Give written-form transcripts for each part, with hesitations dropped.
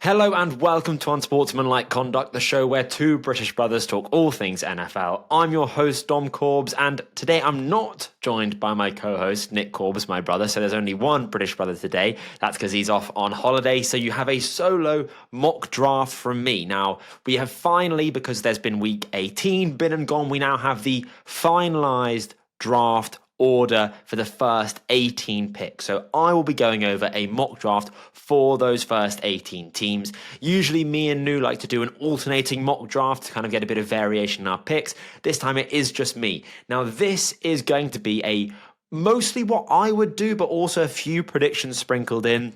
Hello and welcome to Unsportsmanlike Conduct, the show where two British brothers talk all things NFL. I'm your host, Dom Corbs, and today I'm not joined by my co-host, Nick Corbs, my brother, so there's only one British brother today. That's because he's off on holiday, so you have a solo mock draft from me. Now, we have finally, because there's been week 18, been and gone, we now have the finalised draft order for the first 18 picks. So I will be going over a mock draft for those first 18 teams. Usually me and Nu like to do an alternating mock draft to kind of get a bit of variation in our picks. This time it is just me. Now this is going to be a mostly what I would do, but also a few predictions sprinkled in.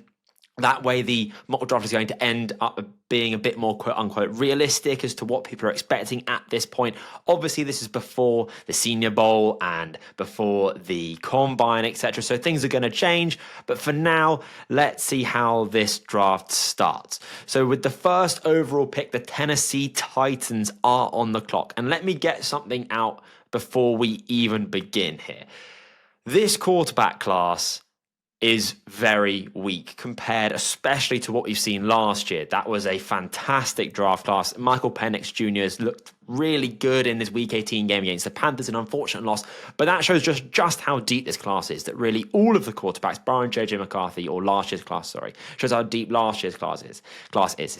That way the mock draft is going to end up being a bit more quote-unquote realistic as to what people are expecting at this point. Obviously, this is before the Senior Bowl and before the Combine, etc. So things are going to change. But for now, let's see how this draft starts. So with the first overall pick, the Tennessee Titans are on the clock. And let me get something out before we even begin here. This quarterback class is very weak compared especially to what we've seen last year. That was a fantastic draft class. Michael Penix Jr. has looked really good in this Week 18 game against the Panthers, an unfortunate loss, but that shows just how deep this class is, that really all of the quarterbacks, barring JJ McCarthy, or last year's class, shows how deep last year's class is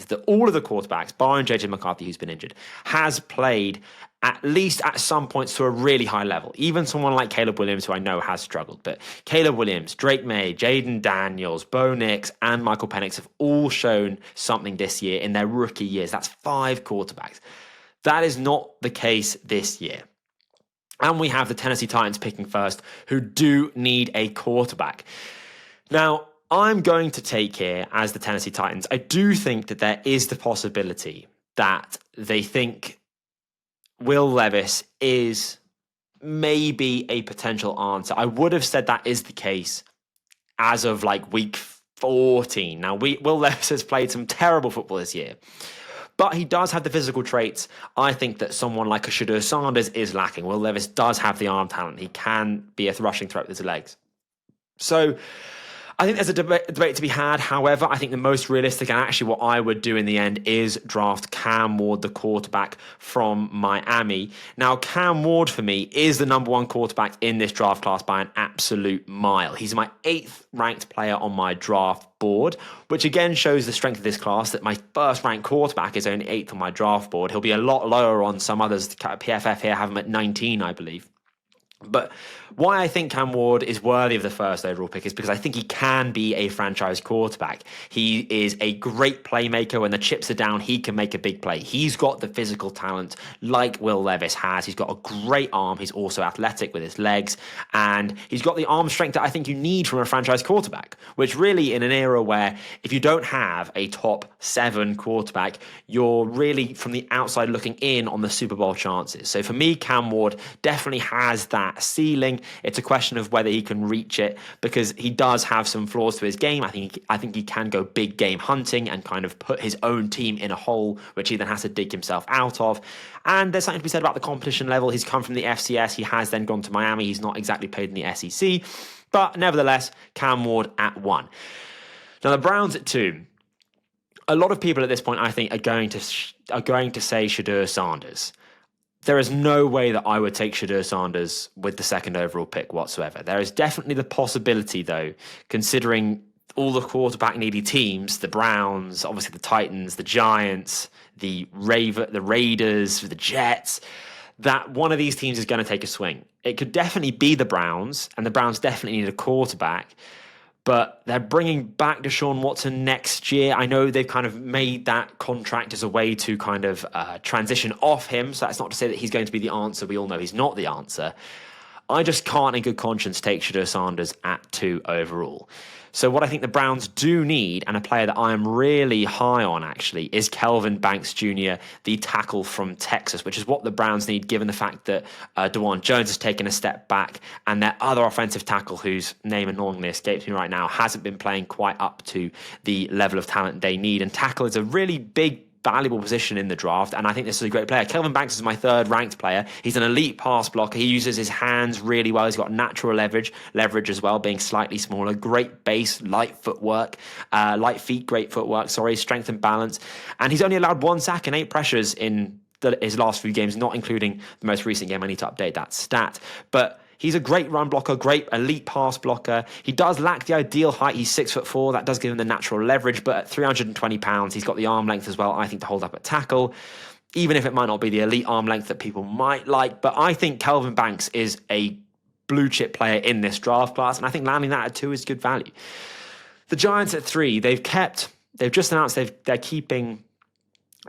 that all of the quarterbacks, barring JJ McCarthy, who's been injured, has played at least at some points to a really high level. Even someone like Caleb Williams, who I know has struggled. But Caleb Williams, Drake May, Jaden Daniels, Bo Nix, and Michael Penix have all shown something this year in their rookie years. That's 5 quarterbacks. That is not the case this year. And we have the Tennessee Titans picking first, who do need a quarterback. Now, I'm going to take here as the Tennessee Titans. I do think that there is the possibility that they think Will Levis is maybe a potential answer. I would have said that is the case as of like week 14. Now, Will Levis has played some terrible football this year, but he does have the physical traits. I think that someone like a Shedeur Sanders is lacking. Will Levis does have the arm talent. He can be a rushing threat with his legs. So I think there's a debate to be had. However, I think the most realistic and actually what I would do in the end is draft Cam Ward, the quarterback from Miami. Now, Cam Ward for me is the number one quarterback in this draft class by an absolute mile. He's my 8th ranked player on my draft board, which again shows the strength of this class, that my first ranked quarterback is only 8th on my draft board. He'll be a lot lower on some others. PFF here have him at 19, I believe. But why I think Cam Ward is worthy of the first overall pick is because I think he can be a franchise quarterback. He is a great playmaker. When the chips are down, he can make a big play. He's got the physical talent like Will Levis has. He's got a great arm. He's also athletic with his legs. And he's got the arm strength that I think you need from a franchise quarterback, which really in an era where if you don't have a top 7 quarterback, you're really from the outside looking in on the Super Bowl chances. So for me, Cam Ward definitely has that ceiling. It's a question of whether he can reach it, because he does have some flaws to his game. I think he can go big game hunting and kind of put his own team in a hole which he then has to dig himself out of. And there's something to be said about the competition level. He's come from the FCS. He has then gone to Miami. He's not exactly played in the SEC, but nevertheless, Cam Ward at 1. Now the Browns at 2. A lot of people at this point, I think, are going to say Shedeur Sanders. There is no way that I would take Shedeur Sanders with the second overall pick whatsoever. There is definitely the possibility, though, considering all the quarterback-needy teams, the Browns, obviously the Titans, the Giants, the Raiders, the Jets, that one of these teams is going to take a swing. It could definitely be the Browns, and the Browns definitely need a quarterback. But they're bringing back Deshaun Watson next year. I know they've kind of made that contract as a way to kind of transition off him. So that's not to say that he's going to be the answer. We all know he's not the answer. I just can't in good conscience take Shedeur Sanders at 2 overall. So what I think the Browns do need, and a player that I am really high on actually, is Kelvin Banks Jr., the tackle from Texas, which is what the Browns need given the fact that DeJuan Jones has taken a step back and their other offensive tackle, whose name annoyingly escapes me right now, hasn't been playing quite up to the level of talent they need. And tackle is a really big valuable position in the draft, and I think this is a great player. Kelvin Banks is my third ranked player. He's an elite pass blocker. He uses his hands really well. He's got natural leverage as well, being slightly smaller. Great base, light feet, great footwork, strength and balance. And he's only allowed 1 sack and 8 pressures in his last few games, not including the most recent game. I need to update that stat. But he's a great run blocker, great elite pass blocker. He does lack the ideal height. He's 6'4". That does give him the natural leverage. But at 320 pounds, he's got the arm length as well, I think, to hold up at tackle, even if it might not be the elite arm length that people might like. But I think Kelvin Banks is a blue chip player in this draft class. And I think landing that at 2 is good value. The Giants at 3, they've just announced they're keeping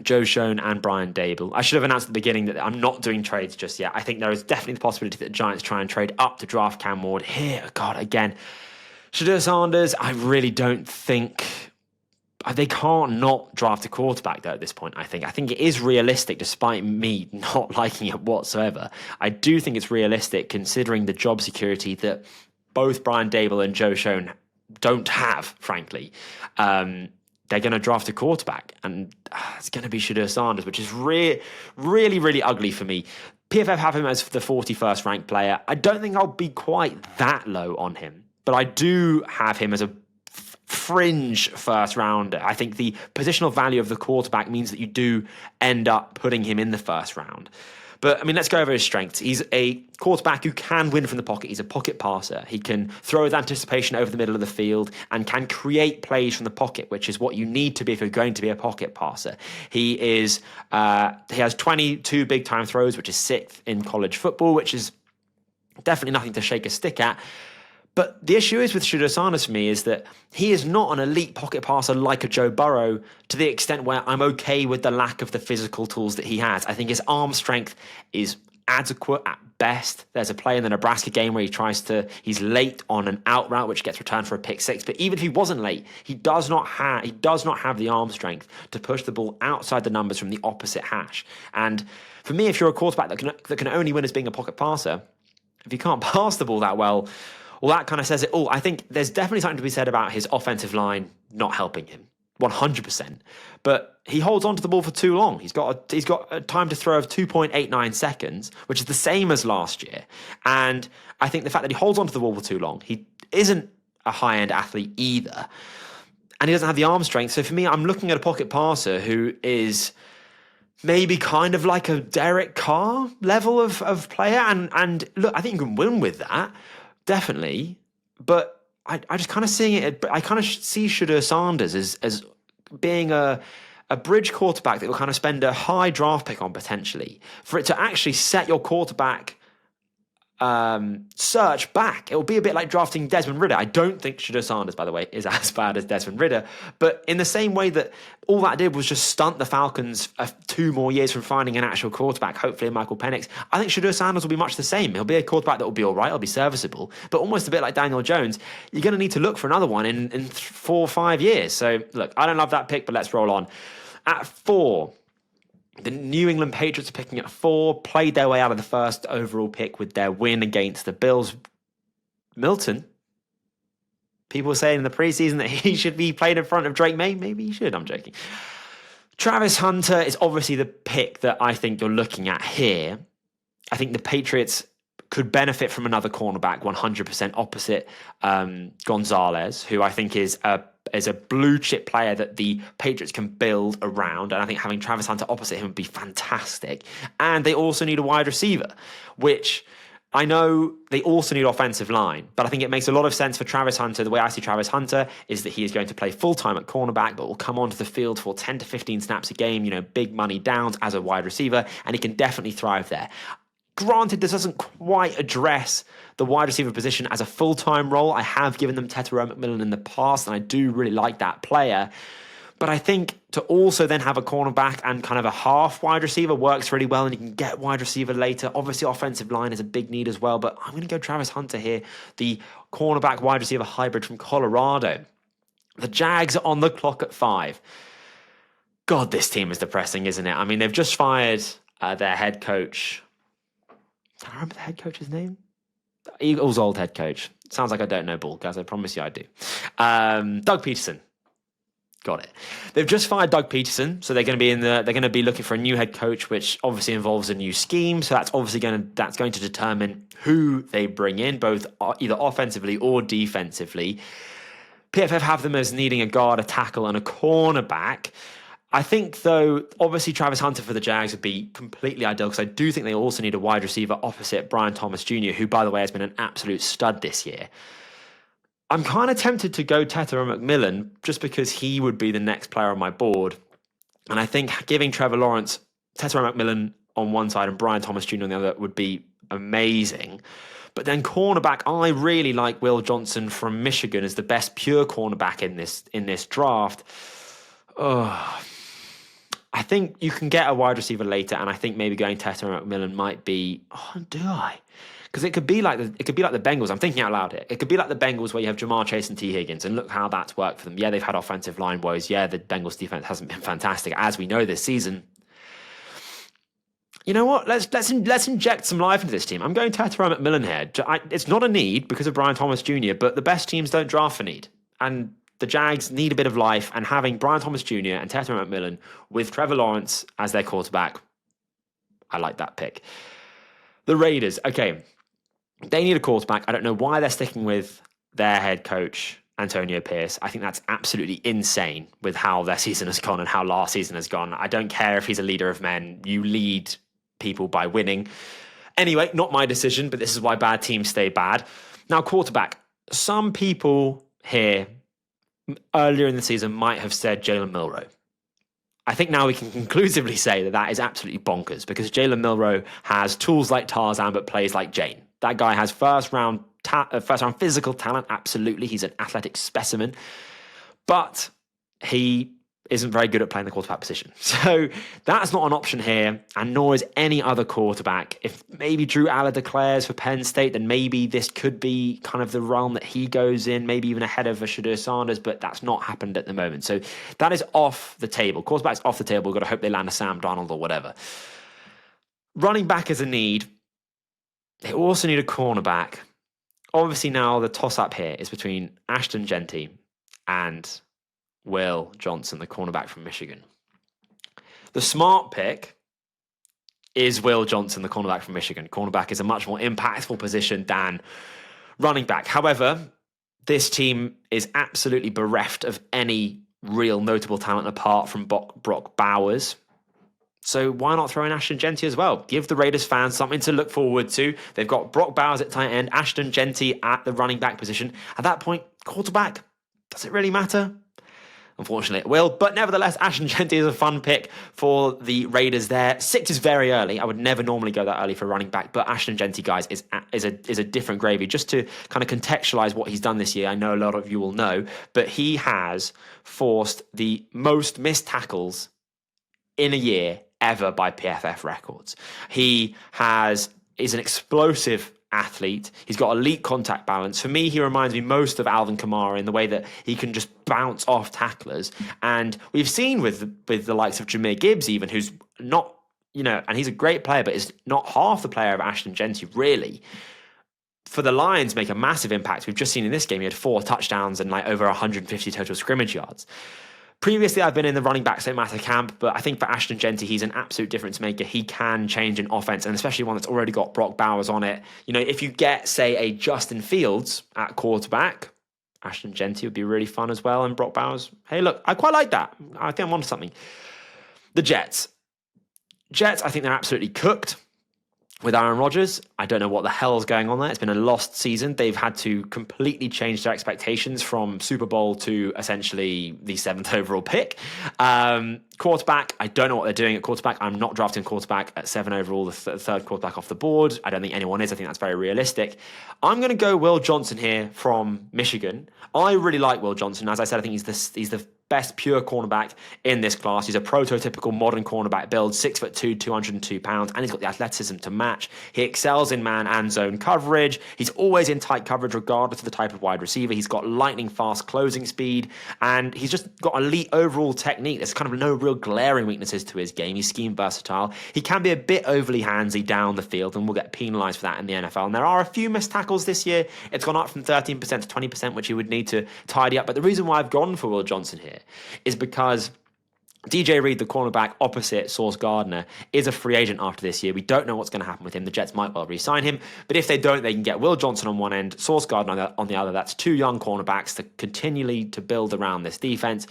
Joe Schoen and Brian Dable. I should have announced at the beginning that I'm not doing trades just yet. I think there is definitely the possibility that the Giants try and trade up to draft Cam Ward. Here, God, again, Shadur Sanders, I really don't think... They can't not draft a quarterback, though, at this point, I think. I think it is realistic, despite me not liking it whatsoever. I do think it's realistic, considering the job security that both Brian Dable and Joe Schoen don't have, frankly. They're going to draft a quarterback, and it's going to be Shadur Sanders, which is really, really ugly for me. PFF have him as the 41st ranked player. I don't think I'll be quite that low on him, but I do have him as a fringe first rounder. I think the positional value of the quarterback means that you do end up putting him in the first round. But, I mean, let's go over his strengths. He's a quarterback who can win from the pocket. He's a pocket passer. He can throw with anticipation over the middle of the field and can create plays from the pocket, which is what you need to be if you're going to be a pocket passer. He has 22 big-time throws, which is 6th in college football, which is definitely nothing to shake a stick at. But the issue is with Shadur Sanders for me is that he is not an elite pocket passer like a Joe Burrow, to the extent where I'm okay with the lack of the physical tools that he has. I think his arm strength is adequate at best. There's a play in the Nebraska game where he's late on an out route, which gets returned for a pick 6. But even if he wasn't late, he does not have the arm strength to push the ball outside the numbers from the opposite hash. And for me, if you're a quarterback that can only win as being a pocket passer, if you can't pass the ball that well, that kind of says it all. I think there's definitely something to be said about his offensive line not helping him, 100%. But he holds on to the ball for too long. He's got a time to throw of 2.89 seconds, which is the same as last year. And I think the fact that he holds on to the ball for too long, he isn't a high-end athlete either. And he doesn't have the arm strength. So for me, I'm looking at a pocket passer who is maybe kind of like a Derek Carr level of player. And look, I think you can win with that. Definitely, but I just kind of seeing it. I kind of see Shadur Sanders as being a bridge quarterback that will kind of spend a high draft pick on potentially for it to actually set your quarterback search back. It will be a bit like drafting Desmond Ridder. I don't think Shadur Sanders, by the way, is as bad as Desmond Ridder, but in the same way that all that did was just stunt the Falcons 2 more years from finding an actual quarterback, hopefully Michael Penix, I think Shadur Sanders will be much the same. He'll be a quarterback that will be all right, he'll be serviceable, but almost a bit like Daniel Jones, you're going to need to look for another one in 4 or 5 years. So look, I don't love that pick, but let's roll on. At 4, the New England Patriots are picking at 4, played their way out of the first overall pick with their win against the Bills. Milton, people were saying in the preseason that he should be played in front of Drake May. Maybe he should, I'm joking. Travis Hunter is obviously the pick that I think you're looking at here. I think the Patriots could benefit from another cornerback, 100% opposite Gonzalez, who I think is a blue chip player that the Patriots can build around. And I think having Travis Hunter opposite him would be fantastic. And they also need a wide receiver, which I know they also need offensive line, but I think it makes a lot of sense for Travis Hunter. The way I see Travis Hunter is that he is going to play full-time at cornerback, but will come onto the field for 10 to 15 snaps a game, big money downs as a wide receiver, and he can definitely thrive there. Granted, this doesn't quite address the wide receiver position as a full-time role. I have given them Tetairoa McMillan in the past, and I do really like that player. But I think to also then have a cornerback and kind of a half wide receiver works really well, and you can get wide receiver later. Obviously, offensive line is a big need as well, but I'm going to go Travis Hunter here, the cornerback wide receiver hybrid from Colorado. The Jags are on the clock at 5. God, this team is depressing, isn't it? I mean, they've just fired their head coach. Can I remember the head coach's name? Eagles' old head coach. Sounds like I don't know ball, guys. I promise you I do. Doug Peterson. Got it. They've just fired Doug Peterson, so they're going to be looking for a new head coach, which obviously involves a new scheme. So that's obviously going to determine who they bring in, both either offensively or defensively. PFF have them as needing a guard, a tackle, and a cornerback. I think, though, obviously Travis Hunter for the Jags would be completely ideal because I do think they also need a wide receiver opposite Brian Thomas Jr., who, by the way, has been an absolute stud this year. I'm kind of tempted to go Tetairoa McMillan just because he would be the next player on my board. And I think giving Trevor Lawrence, Tetairoa McMillan on one side and Brian Thomas Jr. on the other would be amazing. But then cornerback, I really like Will Johnson from Michigan as the best pure cornerback in this draft. Oh, I think you can get a wide receiver later, and I think maybe going Tetairoa McMillan might be. Oh, do I? Because it could be like the Bengals. I'm thinking out loud here. It could be like the Bengals where you have Jamar Chase and T. Higgins, and look how that's worked for them. Yeah, they've had offensive line woes. Yeah, the Bengals defense hasn't been fantastic, as we know this season. You know what? Let's inject some life into this team. I'm going Tetairoa McMillan here. It's not a need because of Brian Thomas Jr., but the best teams don't draft for need. And the Jags need a bit of life, and having Brian Thomas Jr. and Tetairoa McMillan with Trevor Lawrence as their quarterback, I like that pick. The Raiders, okay. They need a quarterback. I don't know why they're sticking with their head coach, Antonio Pierce. I think that's absolutely insane with how their season has gone and how last season has gone. I don't care if he's a leader of men. You lead people by winning. Anyway, not my decision, but this is why bad teams stay bad. Now, quarterback. Some people here earlier in the season might have said Jalen Milroe. I think now we can conclusively say that is absolutely bonkers because Jalen Milroe has tools like Tarzan but plays like Jane. That guy has first round physical talent. Absolutely. He's an athletic specimen. But he isn't very good at playing the quarterback position. So that's not an option here, and nor is any other quarterback. If maybe Drew Aller declares for Penn State, then maybe this could be kind of the realm that he goes in, maybe even ahead of Shadur Sanders, but that's not happened at the moment. So that is off the table. Quarterback's off the table. We've got to hope they land a Sam Darnold or whatever. Running back is a need. They also need a cornerback. Obviously now the toss-up here is between Ashton Genty and Will Johnson, the cornerback from Michigan. The smart pick is Will Johnson, the cornerback from Michigan. Cornerback is a much more impactful position than running back. However, this team is absolutely bereft of any real notable talent apart from Brock Bowers. So why not throw in Ashton Genty as well? Give the Raiders fans something to look forward to. They've got Brock Bowers at tight end, Ashton Genty at the running back position. At that point, quarterback, does it really matter? Unfortunately, it will. But nevertheless, Ashton Genty is a fun pick for the Raiders there. 6 is very early. I would never normally go that early for running back. But Ashton Genty, guys, is a different gravy. Just to kind of contextualize what he's done this year, I know a lot of you will know, but he has forced the most missed tackles in a year ever by PFF records. He is an explosive athlete. He's got elite contact balance. For me, he reminds me most of Alvin Kamara in the way that he can just bounce off tacklers. And we've seen with the likes of Jahmyr Gibbs even, who's not, and he's a great player, but is not half the player of Ashton Genty, really. For the Lions make a massive impact. We've just seen in this game, he had 4 touchdowns and over 150 total scrimmage yards. Previously, I've been in the running back St. Matter camp, but I think for Ashton Genty, he's an absolute difference maker. He can change an offense, and especially one that's already got Brock Bowers on it. If you get, say, a Justin Fields at quarterback, Ashton Genty would be really fun as well, and Brock Bowers, hey, look, I quite like that. I think I'm onto something. The Jets. I think they're absolutely cooked with Aaron Rodgers. I don't know what the hell is going on there. It's been a lost season. They've had to completely change their expectations from Super Bowl to essentially the 7th overall pick. Quarterback, I don't know what they're doing at quarterback. I'm not drafting quarterback at 7 overall, the third quarterback off the board. I don't think anyone is. I think that's very realistic. I'm going to go Will Johnson here from Michigan. I really like Will Johnson. As I said, I think he's the best pure cornerback in this class. He's a prototypical modern cornerback build, 6'2", 202 pounds, and he's got the athleticism to match. He excels in man and zone coverage. He's always in tight coverage regardless of the type of wide receiver. He's got lightning fast closing speed, and he's just got elite overall technique. There's kind of no real glaring weaknesses to his game. He's scheme versatile. He can be a bit overly handsy down the field, and will get penalised for that in the NFL. And there are a few missed tackles this year. It's gone up from 13% to 20%, which he would need to tidy up. But the reason why I've gone for Will Johnson here it is because DJ Reed, the cornerback opposite Sauce Gardner, is a free agent after this year. We don't know what's going to happen with him. The Jets might well re-sign him, but if they don't, they can get Will Johnson on one end, Sauce Gardner on the other. That's two young cornerbacks to continually to build around this defense.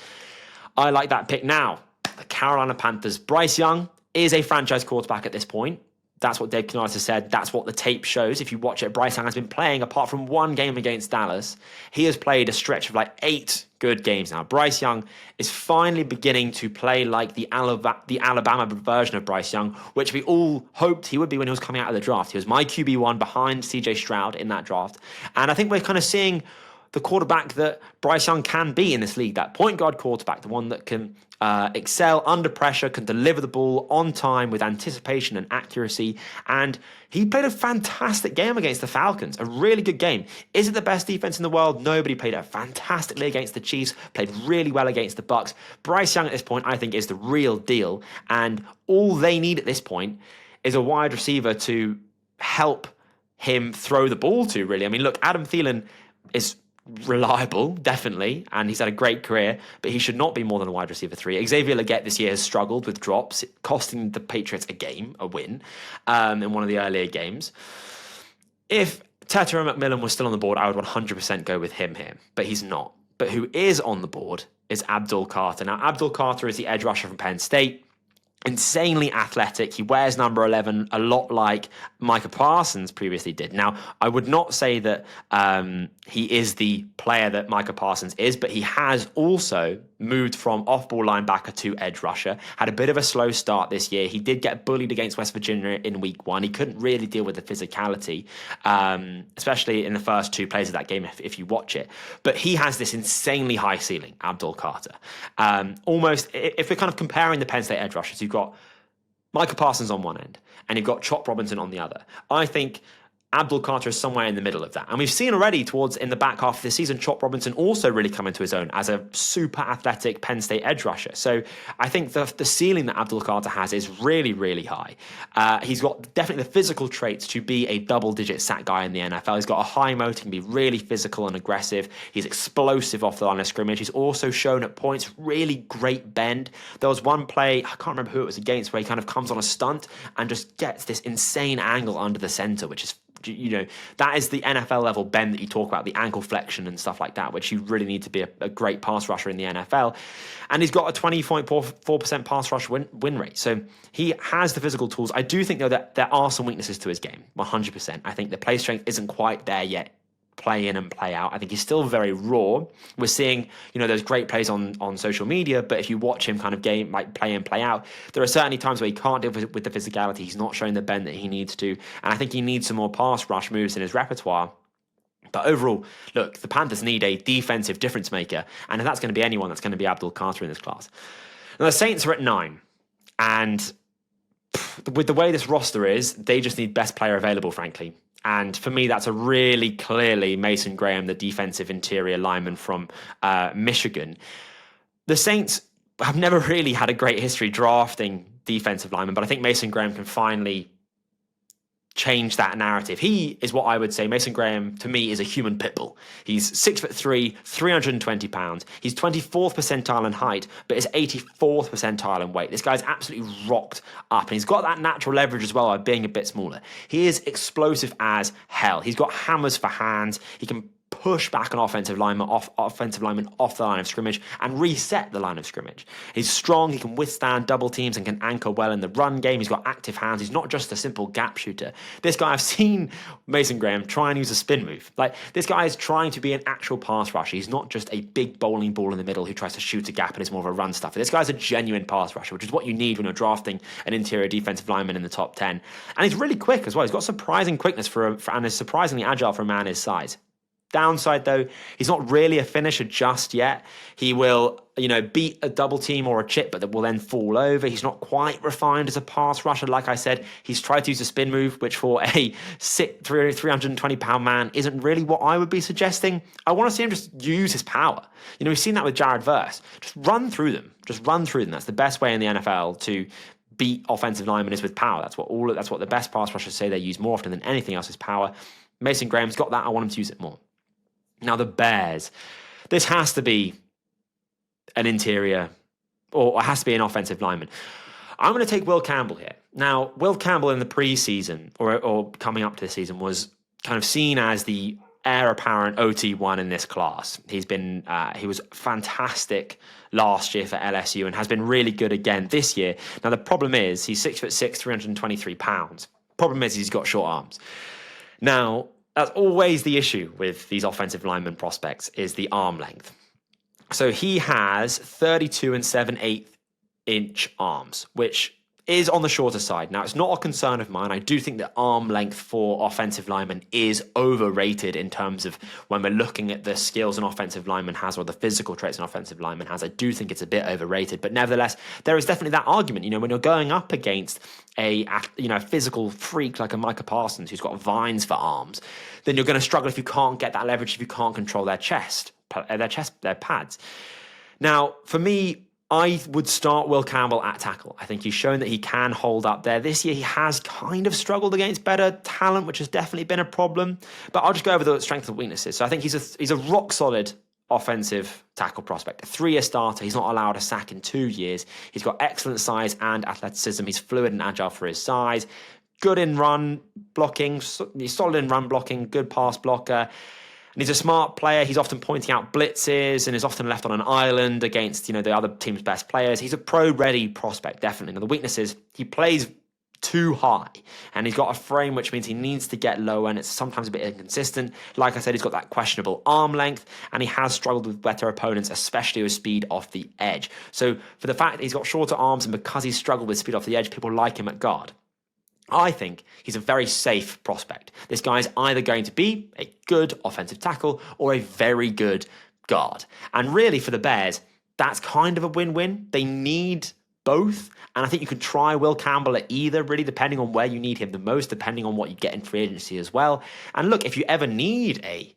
I like that pick. Now, the Carolina Panthers. Bryce Young is a franchise quarterback at this point. That's what Dave Canales has said. That's what the tape shows. If you watch it, Bryce Young has been playing, apart from one game against Dallas, he has played a stretch of like 8 good games now. Bryce Young is finally beginning to play like the Alabama version of Bryce Young, which we all hoped he would be when he was coming out of the draft. He was my QB1 behind CJ Stroud in that draft. And I think we're kind of seeing the quarterback that Bryce Young can be in this league, that point guard quarterback, the one that can excel under pressure, can deliver the ball on time with anticipation and accuracy. And he played a fantastic game against the Falcons, a really good game. Is it the best defense in the world? Nobody played it fantastically against the Chiefs, played really well against the Bucks. Bryce Young at this point, I think, is the real deal. And all they need at this point is a wide receiver to help him throw the ball to, really. I mean, look, Adam Thielen is reliable, definitely, and he's had a great career, but he should not be more than a wide receiver 3. Xavier Legette this year has struggled with drops, costing the Patriots a win, in one of the earlier games. If Teta and McMillan was still on the board, I would 100% go with him here, but he's not. But who is on the board is Abdul Carter. Now, Abdul Carter is the edge rusher from Penn State. Insanely athletic. He wears number 11 a lot like Micah Parsons previously did. Now, I would not say that he is the player that Micah Parsons is, but he has also moved from off-ball linebacker to edge rusher. Had a bit of a slow start this year. He did get bullied against West Virginia in week 1. He couldn't really deal with the physicality, especially in the first 2 plays of that game, if you watch it. But he has this insanely high ceiling, Abdul Carter. Almost, if we're kind of comparing the Penn State edge rushers, you've got Micah Parsons on one end and you've got Chop Robinson on the other. I think Abdul Carter is somewhere in the middle of that. And we've seen already in the back half of the season, Chop Robinson also really come into his own as a super athletic Penn State edge rusher. So I think the ceiling that Abdul Carter has is really, really high. He's got definitely the physical traits to be a double-digit sack guy in the NFL. He's got a high motor, can be really physical and aggressive. He's explosive off the line of scrimmage. He's also shown at points really great bend. There was one play, I can't remember who it was against, where he kind of comes on a stunt and just gets this insane angle under the center, which is, that is the NFL level bend that you talk about, the ankle flexion and stuff like that, which you really need to be a great pass rusher in the NFL. And he's got a 20.4% pass rush win rate. So he has the physical tools. I do think, though, that there are some weaknesses to his game, 100%. I think the play strength isn't quite there yet. Play in and play out. I think he's still very raw. We're seeing, those great plays on social media, but if you watch him kind of play in, play out, there are certainly times where he can't deal with the physicality. He's not showing the bend that he needs to, and I think he needs some more pass rush moves in his repertoire. But overall, look, the Panthers need a defensive difference maker, and if that's going to be anyone, that's going to be Abdul Carter in this class. Now, the Saints are at 9, and with the way this roster is, they just need best player available, frankly. And for me, that's a really clearly Mason Graham, the defensive interior lineman from Michigan. The Saints have never really had a great history drafting defensive linemen, but I think Mason Graham can finally change that narrative. He is what I would say, Mason Graham, to me, is a human pit bull. He's 6'3", 320 pounds. He's 24th percentile in height, but is 84th percentile in weight. This guy's absolutely rocked up, and he's got that natural leverage as well by being a bit smaller. He is explosive as hell. He's got hammers for hands. He can push back an offensive lineman off the line of scrimmage and reset the line of scrimmage. He's strong, he can withstand double teams and can anchor well in the run game. He's got active hands. He's not just a simple gap shooter. This guy, I've seen Mason Graham try and use a spin move. Like, this guy is trying to be an actual pass rusher. He's not just a big bowling ball in the middle who tries to shoot a gap and is more of a run stuffer. This guy's a genuine pass rusher, which is what you need when you're drafting an interior defensive lineman in the top 10. And he's really quick as well. He's got surprising quickness and is surprisingly agile for a man his size. Downside, though, he's not really a finisher just yet. He will, beat a double team or a chip, but that will then fall over. He's not quite refined as a pass rusher. Like I said, he's tried to use a spin move, which for a 320-pound man isn't really what I would be suggesting. I want to see him just use his power. We've seen that with Jared Verse. Just run through them. That's the best way in the NFL to beat offensive linemen, is with power. That's what the best pass rushers say they use more often than anything else is power. Mason Graham's got that. I want him to use it more. Now, the Bears. This has to be an interior, or it has to be an offensive lineman. I'm going to take Will Campbell here. Now, Will Campbell in the preseason, or coming up to the season, was kind of seen as the heir apparent OT1 in this class. He was fantastic last year for LSU and has been really good again this year. Now, the problem is he's 6'6", 323 pounds. Problem is he's got short arms. Now, that's always the issue with these offensive lineman prospects, is the arm length. So he has 32 and 7/8 inch arms, which is on the shorter side. Now, it's not a concern of mine. I do think that arm length for offensive linemen is overrated in terms of when we're looking at the skills an offensive lineman has or the physical traits an offensive lineman has. I do think it's a bit overrated, but nevertheless, there is definitely that argument. When you're going up against a physical freak like a Micah Parsons who's got vines for arms, then you're going to struggle if you can't get that leverage, if you can't control their pads. Now, for me, I would start Will Campbell at tackle. I think he's shown that he can hold up there. This year, he has kind of struggled against better talent, which has definitely been a problem. But I'll just go over the strengths and weaknesses. So I think he's a rock-solid offensive tackle prospect. A 3-year starter. He's not allowed a sack in 2 years. He's got excellent size and athleticism. He's fluid and agile for his size. Good in run blocking. He's solid in run blocking. Good pass blocker. And he's a smart player. He's often pointing out blitzes and is often left on an island against, the other team's best players. He's a pro-ready prospect, definitely. Now, the weakness is he plays too high and he's got a frame, which means he needs to get lower and it's sometimes a bit inconsistent. Like I said, he's got that questionable arm length and he has struggled with better opponents, especially with speed off the edge. So for the fact that he's got shorter arms and because he's struggled with speed off the edge, people like him at guard. I think he's a very safe prospect. This guy is either going to be a good offensive tackle or a very good guard. And really for the Bears, that's kind of a win-win. They need both. And I think you can try Will Campbell at either, really, depending on where you need him the most, depending on what you get in free agency as well. And look, if you ever need a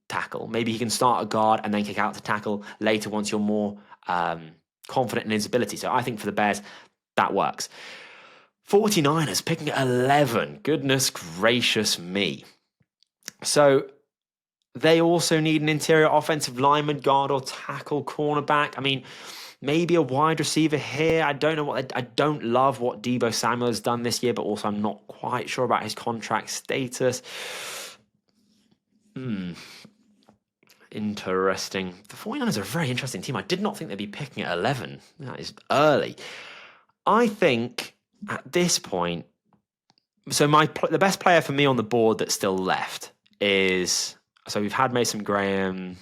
tackle, maybe he can start a guard and then kick out to tackle later once you're more confident in his ability. So I think for the Bears, that works. 49ers picking at 11. Goodness gracious me. So they also need an interior offensive lineman, guard or tackle, cornerback. I mean, maybe a wide receiver here. I don't love what Deebo Samuel has done this year, but also I'm not quite sure about his contract status. Interesting. The 49ers are a very interesting team. I did not think they'd be picking at 11. That is early. I think at this point, so the best player for me on the board that's still left is, so we've had Mason Graham,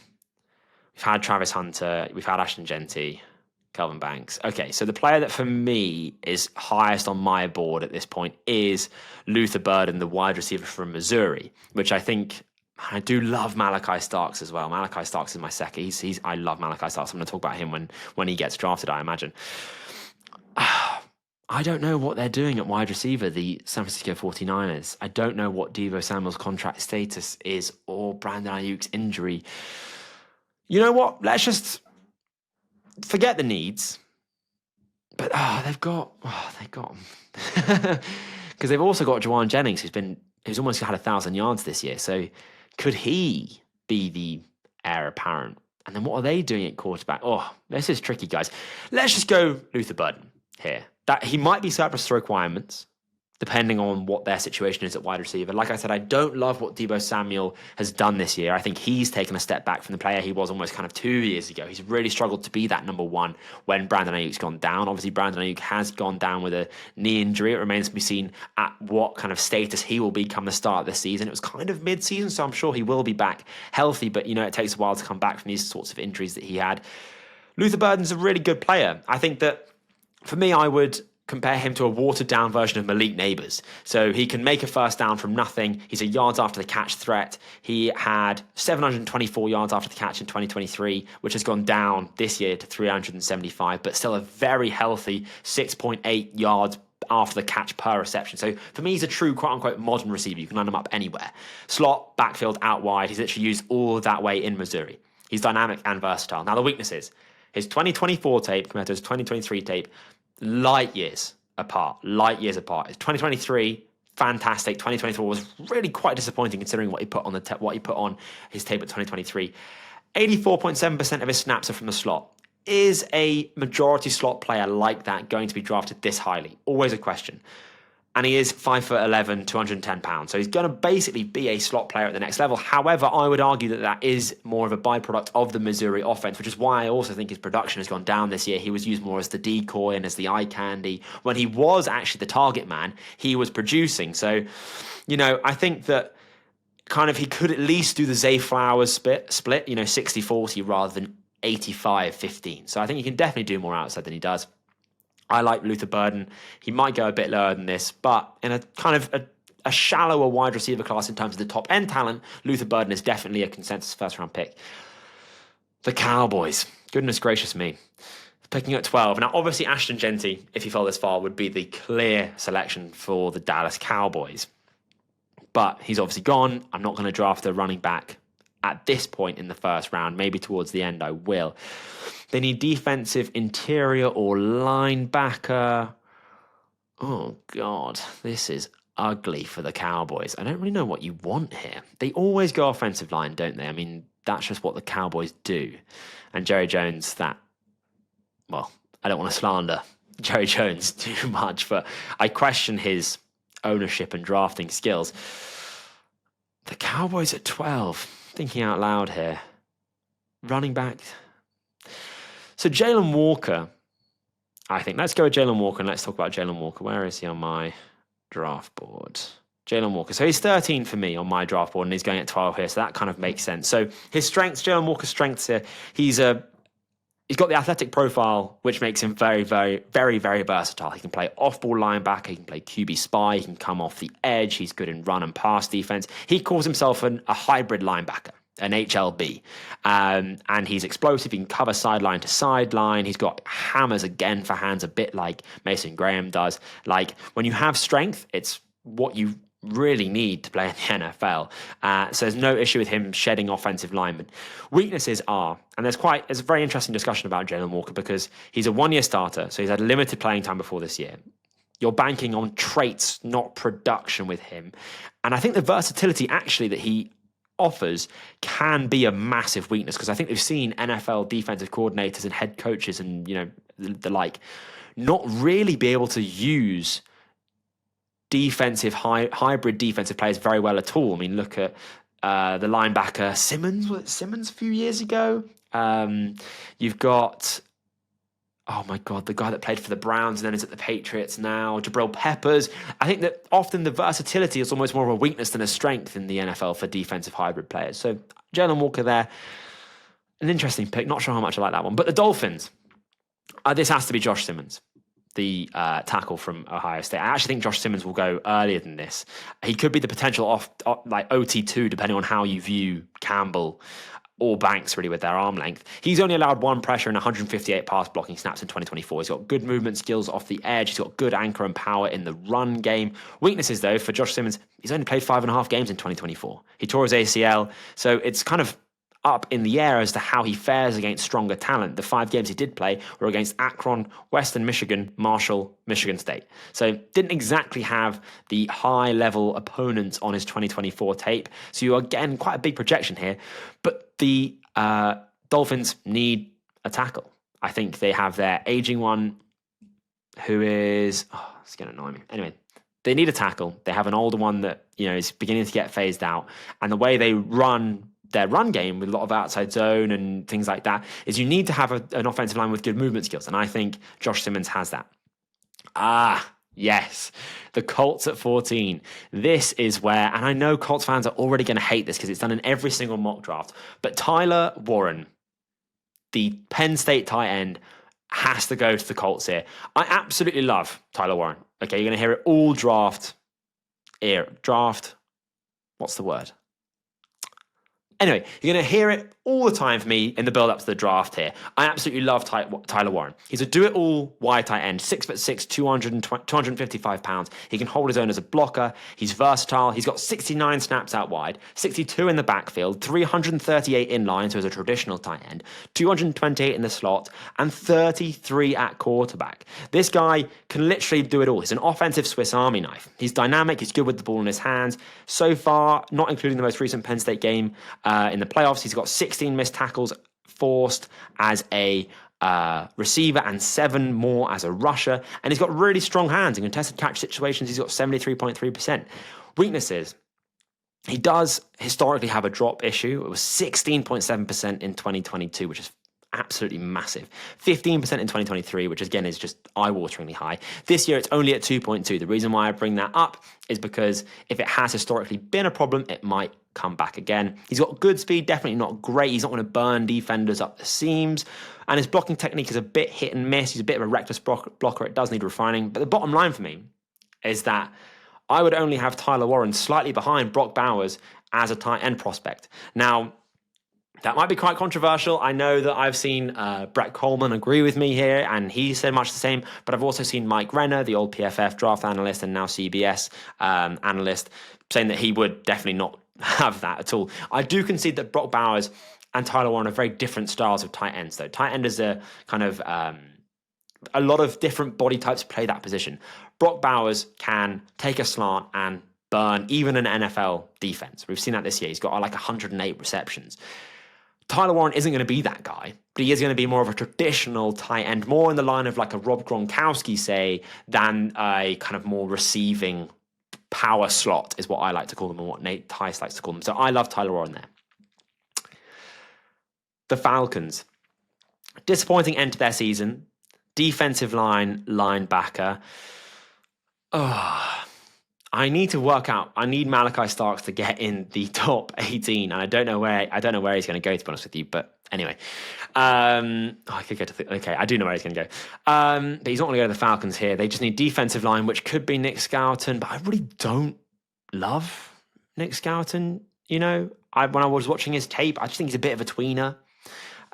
we've had Travis Hunter, we've had Ashton Genty, Kelvin Banks. Okay, so the player that for me is highest on my board at this point is Luther Burden, the wide receiver from Missouri, which I do love Malachi Starks as well. Malachi Starks is my second. I love Malachi Starks. I'm going to talk about him when he gets drafted, I imagine. I don't know what they're doing at wide receiver, the San Francisco 49ers. I don't know what Deebo Samuel's contract status is or Brandon Ayuk's injury. You know what? Let's just forget the needs. But they've got because they've also got Juwan Jennings, who's almost had 1,000 yards this year. So could he be the heir apparent? And then what are they doing at quarterback? Oh, this is tricky, guys. Let's just go Luther Burden here. That he might be surplus to requirements, depending on what their situation is at wide receiver. Like I said, I don't love what Deebo Samuel has done this year. I think he's taken a step back from the player he was almost kind of 2 years ago. He's really struggled to be that number one when Brandon Ayuk's gone down. Obviously, Brandon Ayuk has gone down with a knee injury. It remains to be seen at what kind of status he will be come the start of the season. It was kind of mid-season, so I'm sure he will be back healthy, but it takes a while to come back from these sorts of injuries that he had. Luther Burden's a really good player. I think that for me, I would compare him to a watered-down version of Malik Neighbors. So he can make a first down from nothing. He's a yards after the catch threat. He had 724 yards after the catch in 2023, which has gone down this year to 375, but still a very healthy 6.8 yards after the catch per reception. So for me, he's a true quote-unquote modern receiver. You can line him up anywhere. Slot, backfield, out wide. He's literally used all of that way in Missouri. He's dynamic and versatile. Now, the weaknesses. His 2024 tape compared to his 2023 tape, light years apart. His 2023, fantastic. 2024 was really quite disappointing considering what he put on his tape at 2023. 84.7% of his snaps are from the slot. is a majority slot player like that going to be drafted this highly? Always a question. And he is 5'11", 210 pounds. So he's going to basically be a slot player at the next level. However, I would argue that that is more of a byproduct of the Missouri offense, which is why I also think his production has gone down this year. He was used more as the decoy and as the eye candy. When he was actually the target man, he was producing. So, I think that kind of he could at least do the Zay Flowers split, 60-40 rather than 85-15. So I think he can definitely do more outside than he does. I like Luther Burden. He might go a bit lower than this, but in a kind of a shallower wide receiver class in terms of the top end talent, Luther Burden is definitely a consensus first round pick. The Cowboys. Goodness gracious me. Picking at 12. Now, obviously, Ashton Jeanty, if he fell this far, would be the clear selection for the Dallas Cowboys. But he's obviously gone. I'm not going to draft a running back at this point in the first round. Maybe towards the end I will. They need defensive interior or linebacker. Oh, God. This is ugly for the Cowboys. I don't really know what you want here. They always go offensive line, don't they? I mean, that's just what the Cowboys do. And Jerry Jones, I don't want to slander Jerry Jones too much, but I question his ownership and drafting skills. The Cowboys at 12. Thinking out loud here. Running back. So Jalen Walker, I think. Let's go with Jalen Walker and let's talk about Jalen Walker. Where is he on my draft board? Jalen Walker. So he's 13 for me on my draft board and he's going at 12 here. So that kind of makes sense. So his strengths, Jalen Walker's strengths here, he's got the athletic profile, which makes him very, very, very, very versatile. He can play off-ball linebacker. He can play QB spy. He can come off the edge. He's good in run and pass defense. He calls himself a hybrid linebacker, an HLB. And he's explosive. He can cover sideline to sideline. He's got hammers again for hands, a bit like Mason Graham does. Like, when you have strength, it's what you really need to play in the NFL. So there's no issue with him shedding offensive linemen. Weaknesses are, and there's a very interesting discussion about Jalen Walker because he's a one-year starter, so he's had limited playing time before this year. You're banking on traits, not production with him. And I think the versatility actually that he offers can be a massive weakness because I think we've seen NFL defensive coordinators and head coaches and the like not really be able to use hybrid defensive players very well at all. I mean, look at the linebacker Simmons. Was it Simmons a few years ago? You've got, oh my God, the guy that played for the Browns and then is at the Patriots now, Jabril Peppers. I think that often the versatility is almost more of a weakness than a strength in the NFL for defensive hybrid players. So Jalen Walker there, an interesting pick. Not sure how much I like that one. But the Dolphins, this has to be Josh Simmons, the tackle from Ohio State. I actually think Josh Simmons will go earlier than this. He could be the potential like OT2, depending on how you view Campbell or Banks, really, with their arm length. He's only allowed one pressure in 158 pass blocking snaps in 2024. He's got good movement skills off the edge. He's got good anchor and power in the run game. Weaknesses, though, for Josh Simmons, he's only played 5.5 games in 2024. He tore his ACL, so it's kind of up in the air as to how he fares against stronger talent. The 5 games he did play were against Akron, Western Michigan, Marshall, Michigan State. So didn't exactly have the high-level opponents on his 2024 tape. So you are getting quite a big projection here. But the Dolphins need a tackle. I think they have their aging one who is... Oh, it's going to annoy me. Anyway, they need a tackle. They have an older one that is beginning to get phased out. And the way they run their run game with a lot of outside zone and things like that is you need to have an offensive line with good movement skills. And I think Josh Simmons has that. Yes, the Colts at 14. This is where, and I know Colts fans are already going to hate this because it's done in every single mock draft, but Tyler Warren, the Penn State tight end, has to go to the Colts here. I absolutely love Tyler Warren. Okay, you're going to hear it all draft. What's the word? Anyway, you're going to hear it all the time from me in the build-up to the draft here. I absolutely love Tyler Warren. He's a do-it-all wide tight end, 6'6", 255 pounds. He can hold his own as a blocker. He's versatile. He's got 69 snaps out wide, 62 in the backfield, 338 in line, so as a traditional tight end, 228 in the slot, and 33 at quarterback. This guy can literally do it all. He's an offensive Swiss Army knife. He's dynamic. He's good with the ball in his hands. So far, not including the most recent Penn State game, in the playoffs, he's got 16 missed tackles forced as a receiver and 7 more as a rusher. And he's got really strong hands in contested catch situations. He's got 73.3%. Weaknesses. He does historically have a drop issue. It was 16.7% in 2022, which is absolutely massive. 15% in 2023, which again is just eye-wateringly high. This year, it's only at 2.2. The reason why I bring that up is because if it has historically been a problem, it might come back again. He's got good speed, definitely not great. He's not going to burn defenders up the seams. And his blocking technique is a bit hit and miss. He's a bit of a reckless blocker. It does need refining. But the bottom line for me is that I would only have Tyler Warren slightly behind Brock Bowers as a tight end prospect. Now, that might be quite controversial. I know that I've seen Brett Coleman agree with me here, and he said much the same, but I've also seen Mike Renner, the old PFF draft analyst and now CBS analyst, saying that he would definitely not have that at all. I do concede that Brock Bowers and Tyler Warren are very different styles of tight ends, though. Tight end is a kind of a lot of different body types play that position. Brock Bowers can take a slant and burn even an NFL defense. We've seen that this year. He's got like 108 receptions. Tyler Warren isn't going to be that guy, but he is going to be more of a traditional tight end, more in the line of like a Rob Gronkowski, say, than a kind of more receiving power slot is what I like to call them and what Nate Tice likes to call them. So I love Tyler Warren there. The Falcons. Disappointing end to their season. Defensive line, linebacker. I need to work out. I need Malachi Starks to get in the top 18, and I don't know where he's going to go, to be honest with you. But anyway, I could go to okay. I do know where he's going to go, but he's not going to go to the Falcons here. They just need defensive line, which could be Nick Scouton, but I really don't love Nick Scouton. You know, when I was watching his tape, I just think he's a bit of a tweener.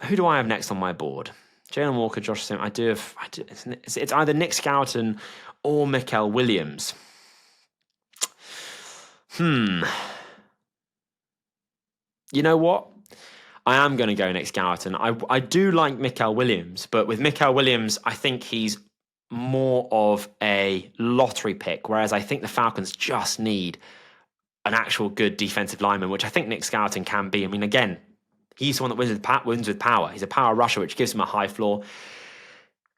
Who do I have next on my board? Jalen Walker, Josh Sim. It's either Nick Scouton or Mikael Williams. You know what? I am going to go Nick Scouton. I do like Mikael Williams, but with Mikael Williams, I think he's more of a lottery pick, whereas I think the Falcons just need an actual good defensive lineman, which I think Nick Scouton can be. I mean, again, he's the one that wins with power. He's a power rusher, which gives him a high floor.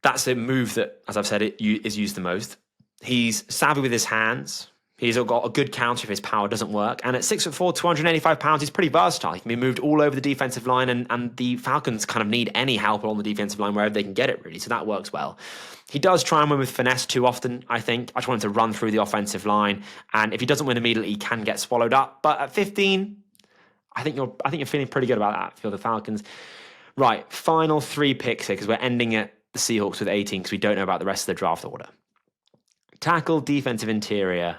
That's a move that, as I've said, is used the most. He's savvy with his hands. He's got a good counter if his power doesn't work. And at 6'4", 285 pounds, he's pretty versatile. He can be moved all over the defensive line, and the Falcons kind of need any help on the defensive line wherever they can get it, really. So that works well. He does try and win with finesse too often, I think. I just want him to run through the offensive line. And if he doesn't win immediately, he can get swallowed up. But at 15, I think you're feeling pretty good about that for the Falcons. Right, final 3 picks here, because we're ending at the Seahawks with 18, because we don't know about the rest of the draft order. Tackle, defensive interior,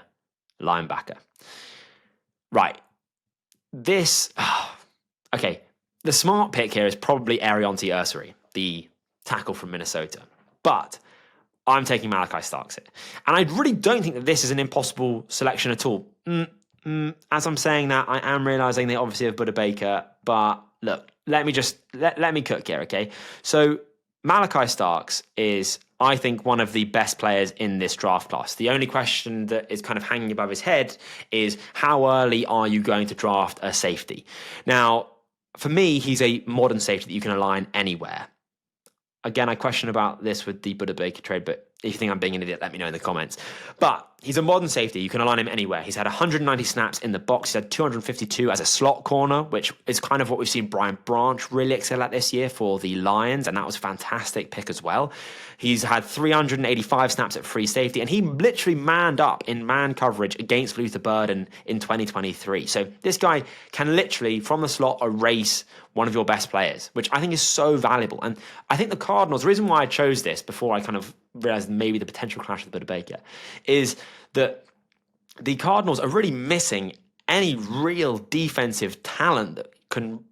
linebacker. Right. Okay. The smart pick here is probably Arianti Ursary, the tackle from Minnesota. But I'm taking Malachi Starks here. And I really don't think that this is an impossible selection at all. As I'm saying that, I am realizing they obviously have Budda Baker. But look, let me cook here, okay? So Malachi Starks is, I think, one of the best players in this draft class. The only question that is kind of hanging above his head is, how early are you going to draft a safety? Now, for me, he's a modern safety that you can align anywhere. Again, I question about this with the Budda Baker trade, but if you think I'm being an idiot, let me know in the comments. But he's a modern safety. You can align him anywhere. He's had 190 snaps in the box. He's had 252 as a slot corner, which is kind of what we've seen Brian Branch really excel at this year for the Lions, and that was a fantastic pick as well. He's had 385 snaps at free safety, and he literally manned up in man coverage against Luther Burden in 2023. So this guy can literally, from the slot, erase one of your best players, which I think is so valuable. And I think the Cardinals, the reason why I chose this before I kind of realized maybe the potential clash with Budda Baker, is that the Cardinals are really missing any real defensive talent that can,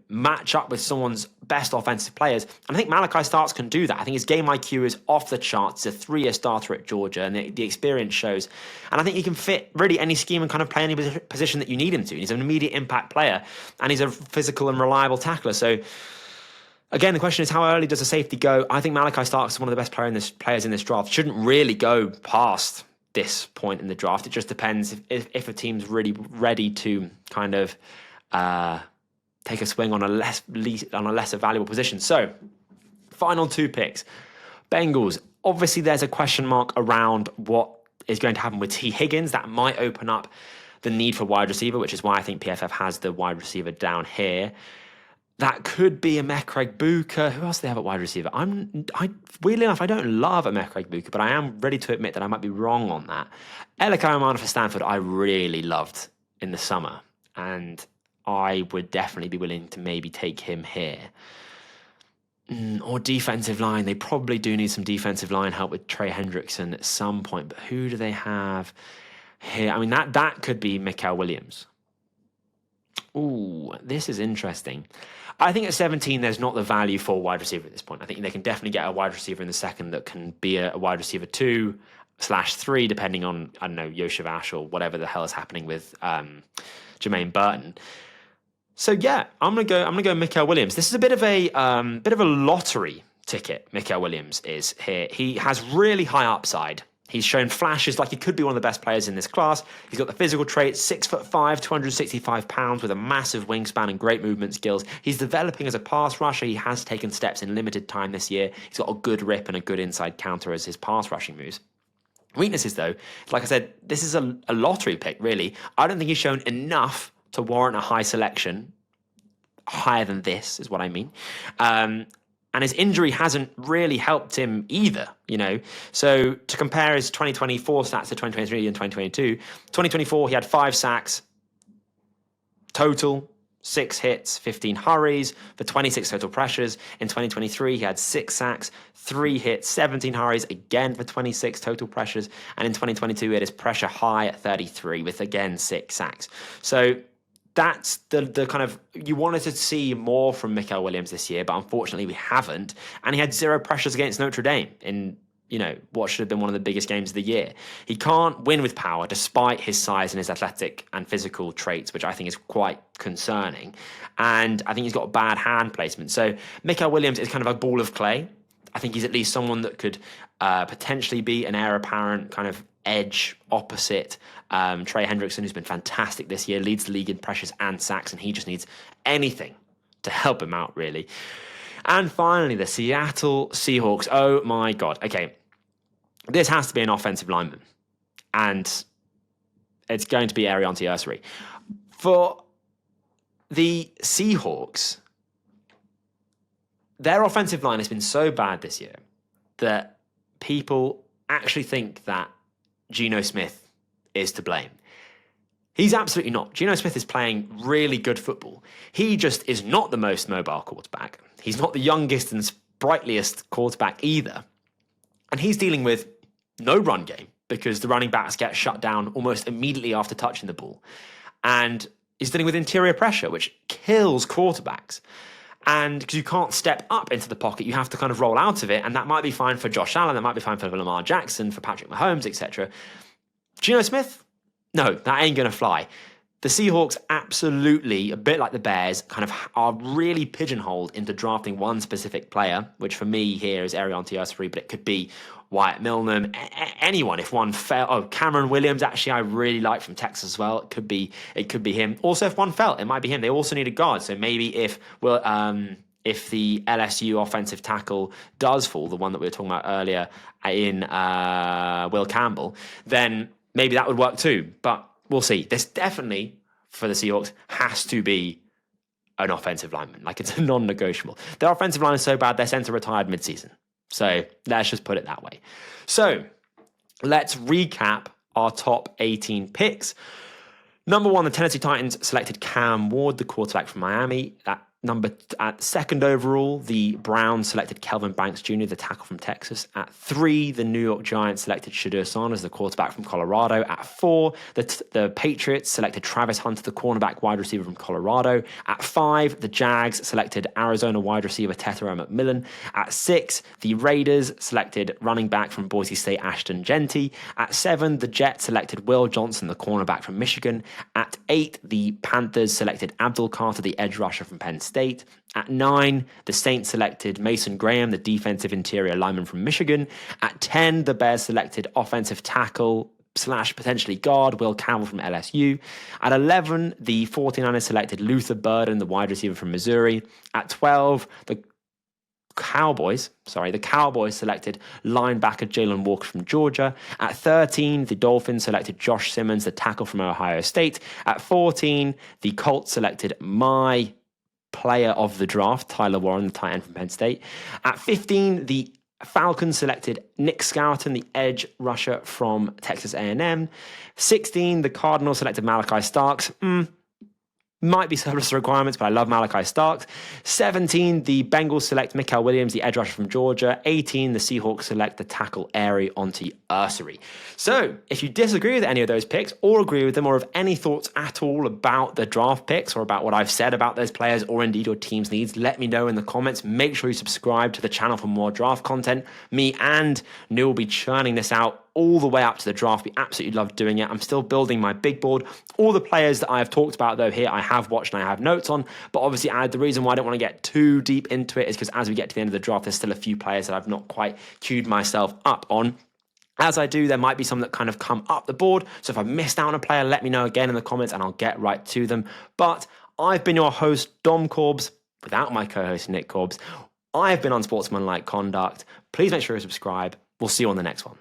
match up with someone's best offensive players. And I think Malachi Starks can do that. I think his game IQ is off the charts. He's a 3-year starter at Georgia, and the experience shows. And I think he can fit really any scheme and kind of play any position that you need him to. He's an immediate impact player, and he's a physical and reliable tackler. So again, the question is, how early does a safety go? I think Malachi Starks is one of the best players in this draft. Shouldn't really go past this point in the draft. It just depends if a team's really ready to kind of take a swing on a lesser valuable position. So final two picks. Bengals. Obviously, there's a question mark around what is going to happen with T. Higgins. That might open up the need for wide receiver, which is why I think PFF has the wide receiver down here. That could be a Craig Booker. Who else do they have at wide receiver? Weirdly enough, I don't love a Craig Booker, but I am ready to admit that I might be wrong on that. Elikayamana for Stanford, I really loved in the summer, and I would definitely be willing to maybe take him here. Or defensive line. They probably do need some defensive line help with Trey Hendrickson at some point, but who do they have here? I mean, that could be Mikael Williams. Ooh, this is interesting. I think at 17, there's not the value for wide receiver at this point. I think they can definitely get a wide receiver in the second that can be a wide receiver 2/3, depending on, I don't know, Yoshavash or whatever the hell is happening with Jermaine Burton. So yeah, I'm gonna go Mikael Williams. This is a bit of a lottery ticket. Mikael Williams is here. He has really high upside. He's shown flashes like he could be one of the best players in this class. He's got the physical traits, 6'5", 265 pounds with a massive wingspan and great movement skills. He's developing as a pass rusher. He has taken steps in limited time this year. He's got a good rip and a good inside counter as his pass rushing moves. Weaknesses though, like I said, this is a lottery pick really. I don't think he's shown enough to warrant a high selection. Higher than this is what I mean. And his injury hasn't really helped him either, you know. So to compare his 2024 stats to 2023 and 2022, 2024 he had 5 sacks total, 6 hits, 15 hurries for 26 total pressures. In 2023 he had 6 sacks, 3 hits, 17 hurries, again for 26 total pressures. And in 2022 he had his pressure high at 33 with again 6 sacks. So that's the kind of, you wanted to see more from Mikael Williams this year, but unfortunately we haven't. And he had 0 pressures against Notre Dame in, you know, what should have been one of the biggest games of the year. He can't win with power despite his size and his athletic and physical traits, which I think is quite concerning. And I think he's got bad hand placement. So Mikael Williams is kind of a ball of clay. I think he's at least someone that could potentially be an heir apparent kind of edge opposite Trey Hendrickson, who's been fantastic this year, leads the league in pressures and sacks, and he just needs anything to help him out, really. And finally, the Seattle Seahawks. Oh my God. Okay. This has to be an offensive lineman. And it's going to be Arion Tiursary. For the Seahawks, their offensive line has been so bad this year that people actually think that Geno Smith is to blame. He's absolutely not. Geno Smith is playing really good football. He just is not the most mobile quarterback. He's not the youngest and sprightliest quarterback either. And he's dealing with no run game because the running backs get shut down almost immediately after touching the ball. And he's dealing with interior pressure, which kills quarterbacks. And because you can't step up into the pocket, you have to kind of roll out of it. And that might be fine for Josh Allen. That might be fine for Lamar Jackson, for Patrick Mahomes, etc. Geno Smith? No, that ain't going to fly. The Seahawks absolutely, a bit like the Bears, kind of are really pigeonholed into drafting one specific player, which for me here is Arion Tiursary, but it could be Wyatt Milnum, anyone. If one fell, Cameron Williams, actually, I really like from Texas as well. It could be him. Also, if one fell, it might be him. They also need a guard, so maybe if the LSU offensive tackle does fall, the one that we were talking about earlier in Will Campbell, then maybe that would work too. But we'll see. This definitely, for the Seahawks, has to be an offensive lineman. Like, it's a non-negotiable. Their offensive line is so bad, their center retired mid-season. So let's just put it that way. So let's recap our top 18 picks. Number 1, the Tennessee Titans selected Cam Ward, the quarterback from Miami. At second overall, the Browns selected Kelvin Banks Jr., the tackle from Texas. At 3, the New York Giants selected Shadur Sanders, the quarterback from Colorado. At 4, the Patriots selected Travis Hunter, the cornerback wide receiver from Colorado. At 5, the Jags selected Arizona wide receiver Tetairoa McMillan. At 6, the Raiders selected running back from Boise State Ashton Genty. At 7, the Jets selected Will Johnson, the cornerback from Michigan. At 8, the Panthers selected Abdul Carter, the edge rusher from Penn State. At 9, the Saints selected Mason Graham, the defensive interior lineman from Michigan. At 10, the Bears selected offensive tackle / potentially guard Will Campbell from LSU. At 11, the 49ers selected Luther Burden, the wide receiver from Missouri. At 12, the Cowboys selected linebacker Jalen Walker from Georgia. At 13, the Dolphins selected Josh Simmons, the tackle from Ohio State. At 14, the Colts selected my player of the draft, Tyler Warren, the tight end from Penn State. At 15, the Falcons selected Nick Scouton, the edge rusher from Texas A&M. 16, the Cardinals selected Malachi Starks. Might be surplus requirements, but I love Malachi Starks. 17, the Bengals select Mikael Williams, the edge rusher from Georgia. 18, the Seahawks select the tackle Ari Onti Ursary. So, if you disagree with any of those picks, or agree with them, or have any thoughts at all about the draft picks, or about what I've said about those players, or indeed your team's needs, let me know in the comments. Make sure you subscribe to the channel for more draft content. Me and Neil will be churning this out all the way up to the draft. We absolutely love doing it. I'm still building my big board. All the players that I have talked about, though, here I have watched and I have notes on. But obviously, the reason why I don't want to get too deep into it is because as we get to the end of the draft, there's still a few players that I've not quite queued myself up on. As I do, there might be some that kind of come up the board. So if I missed out on a player, let me know again in the comments and I'll get right to them. But I've been your host, Dom Corbs, without my co-host, Nick Corbs. I have been Unsportsmanlike Conduct. Please make sure you subscribe. We'll see you on the next one.